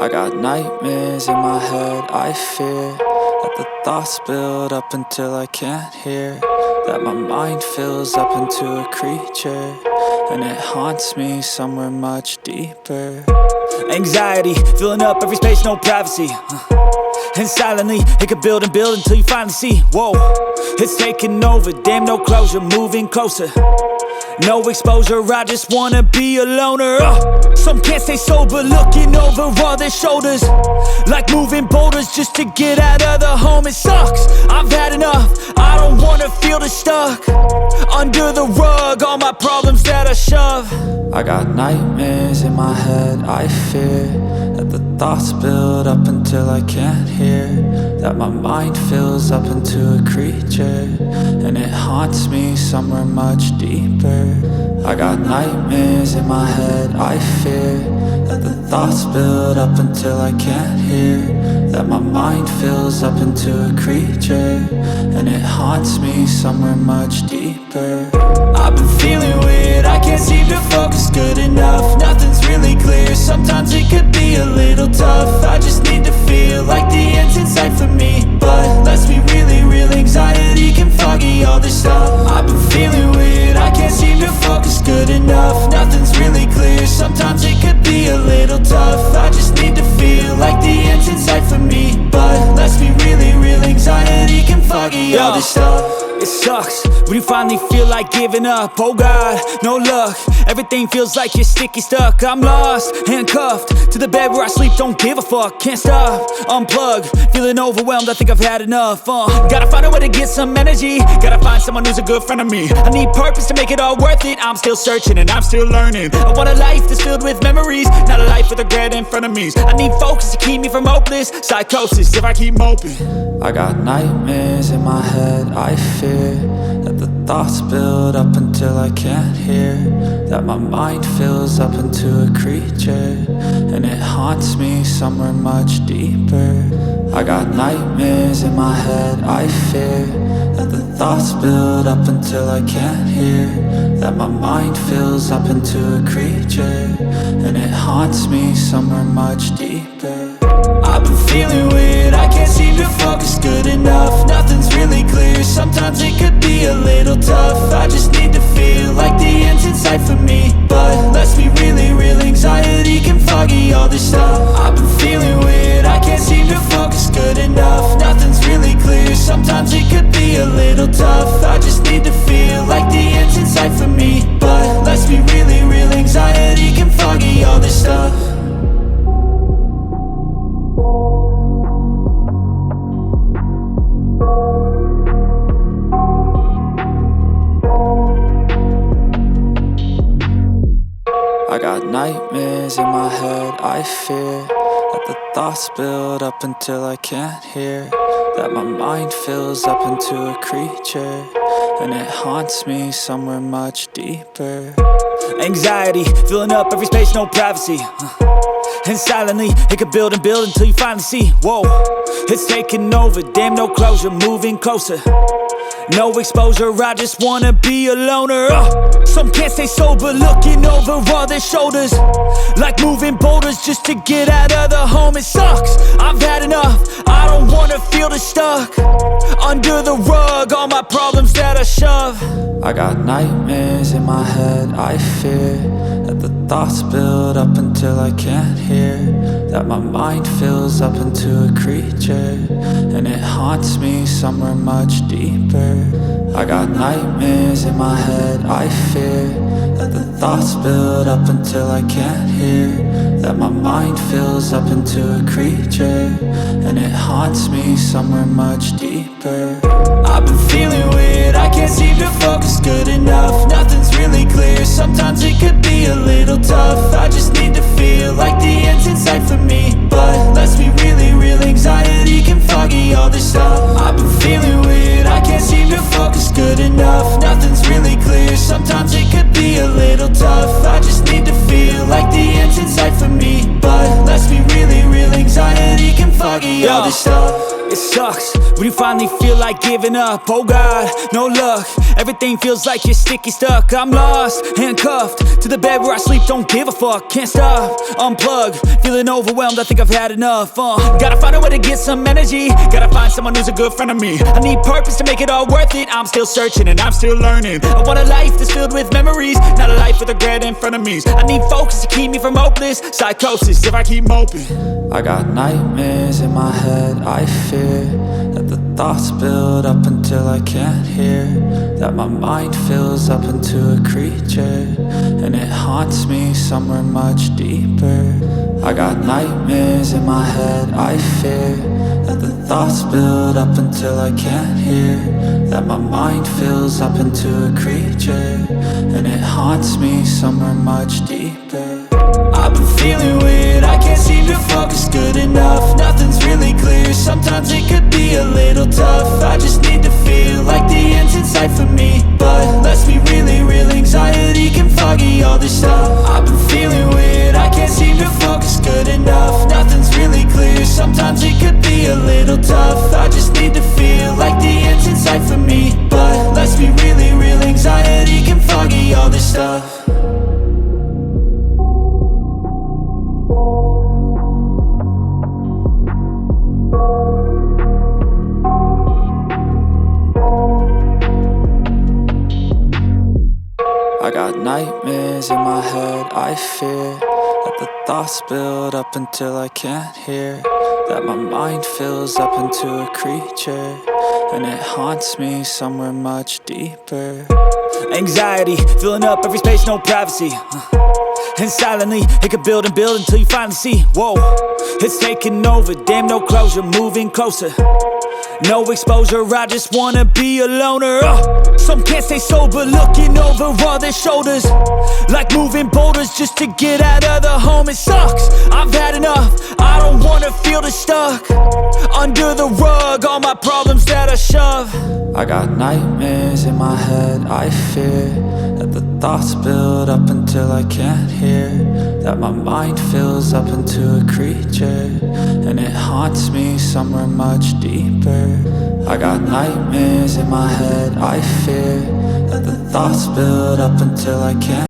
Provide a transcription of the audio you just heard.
I got nightmares in my head, I fear that the thoughts build up until I can't hear, that my mind fills up into a creature, and it haunts me somewhere much deeper. Anxiety, filling up every space, no privacy. And silently, it could build and build until you finally see, whoa, it's taking over, damn no closure, moving closer. No exposure, I just wanna be a loner. Some can't stay sober, looking over all their shoulders, like moving boulders just to get out of the home. It sucks, I've had enough, I don't wanna feel the stuck under the rug, all my problems that I shove. I got nightmares in my head, I fear that the thoughts build up until I can't hear, that my mind fills up into a creature, and it haunts me somewhere much deeper. I got nightmares in my head, I fear that the thoughts build up until I can't hear, that my mind fills up into a creature, and it haunts me somewhere much deeper. I've been feeling weird, I can't seem to focus good enough, nothing's really clear, sometimes it could be a little tough. I just need to feel like the end's in sight for me, but let's be really real, anxiety can foggy all this stuff. I've been feeling weird, I can't seem to focus good enough, nothing's really clear, sometimes it could be a little tough. I just need to feel like the end's in sight for me, but let's be really real, anxiety can foggy all this stuff. It sucks when you finally feel like giving up. Oh God, no luck, everything feels like you're sticky stuck. I'm lost, handcuffed to the bed where I sleep, don't give a fuck. Can't stop, unplug, feeling overwhelmed, I think I've had enough. Gotta find a way to get some energy, gotta find someone who's a good friend of me. I need purpose to make it all worth it, I'm still searching and I'm still learning. I want a life that's filled with memories, not a life with regret and frenemies. I need focus to keep me from hopeless psychosis if I keep moping. I got nightmares in my head, I fear that the thoughts build up until I can't hear, that my mind fills up into a creature, and it haunts me somewhere much deeper. I got nightmares in my head, I fear that the thoughts build up until I can't hear, that my mind fills up into a creature, and it haunts me somewhere much deeper. I've been feeling weird, I can't seem to focus good enough, nothing's really clear, sometimes it could be a little tough. I just need to feel like the end's in sight for me, but let's be really real, anxiety can foggy all this stuff. I've been feeling weird, I can't seem to focus good enough, nothing's really clear, sometimes it could be a little tough. I just need to feel like the end's in sight for me, but let's be really real, anxiety can foggy all this stuff. I got nightmares in my head, I fear that the thoughts build up until I can't hear, that my mind fills up into a creature, and it haunts me somewhere much deeper. Anxiety, filling up every space, no privacy. And silently, it could build and build until you finally see, whoa, it's taking over, damn no closure, moving closer. No exposure, I just wanna be a loner. Some can't stay sober, looking over all their shoulders, like moving boulders just to get out of the home. It sucks, I've had enough, I don't wanna feel the stuck under the rug, all my problems that I shove. I got nightmares in my head, I fear that the thoughts build up until I can't hear, that my mind fills up into a creature, and it haunts me somewhere much deeper. I got nightmares in my head, I fear that the thoughts build up until I can't hear, that my mind fills up into a creature, and it haunts me somewhere much deeper. I've been feeling weird, I can't seem to focus good enough, nothing's really clear, sometimes it could be a little tough. I just need to feel like the end's in sight for me, but let's be really real, anxiety can foggy all this stuff. I've been feeling weird, I can't seem to be a little tough. I just need to feel like the end's in sight for me. But let's be really real, anxiety can foggy all this stuff. It sucks when you finally feel like giving up. Oh God, no luck. Everything feels like you're sticky stuck. I'm lost, handcuffed to the bed where I sleep. Don't give a fuck, can't stop. Unplug, feeling overwhelmed. I think I've had enough. Gotta find a way to get some energy. Gotta find someone who's a good friend of me. I need purpose to make it all worth it. I'm still searching and I'm still learning. I want a life that's filled with memories, not a life with regret in front of me. I need focus to keep me from hopeless psychosis if I keep moping. I got nightmares in my head. I fear that the thoughts build up until I can't hear, that my mind fills up into a creature, and it haunts me somewhere much deeper. I got nightmares in my head. I fear that the thoughts build up until I can't hear, that my mind fills up into a creature, and it haunts me somewhere much deeper. I've been feeling weird, I can't seem to focus good enough. Nothing's really clear, sometimes it could be a little tough. I just need to feel like the end's in sight for me. But let's be really real, anxiety can foggy all this stuff. I've been feeling weird, I can't seem to focus good enough. Nothing's really clear, sometimes it could be a little tough. I just need to feel like the end's in sight for me. But let's be really real, anxiety can foggy all this stuff. I got nightmares in my head. I fear that the thoughts build up until I can't hear, that my mind fills up into a creature, and it haunts me somewhere much deeper. Anxiety filling up every space, no privacy. And silently, it could build and build until you finally see, whoa, it's taking over, damn, no closure, moving closer. No exposure, I just wanna be a loner. Some can't stay sober, looking over all their shoulders, like moving boulders just to get out of the home. It sucks, I've had enough, I don't wanna feel the stuck under the rug, all my problems that I shove. I got nightmares in my head. I fear that the thoughts build up until I can't hear, that my mind fills up into a creature, and it haunts me somewhere much deeper. I got nightmares in my head. I fear that the thoughts build up until I can't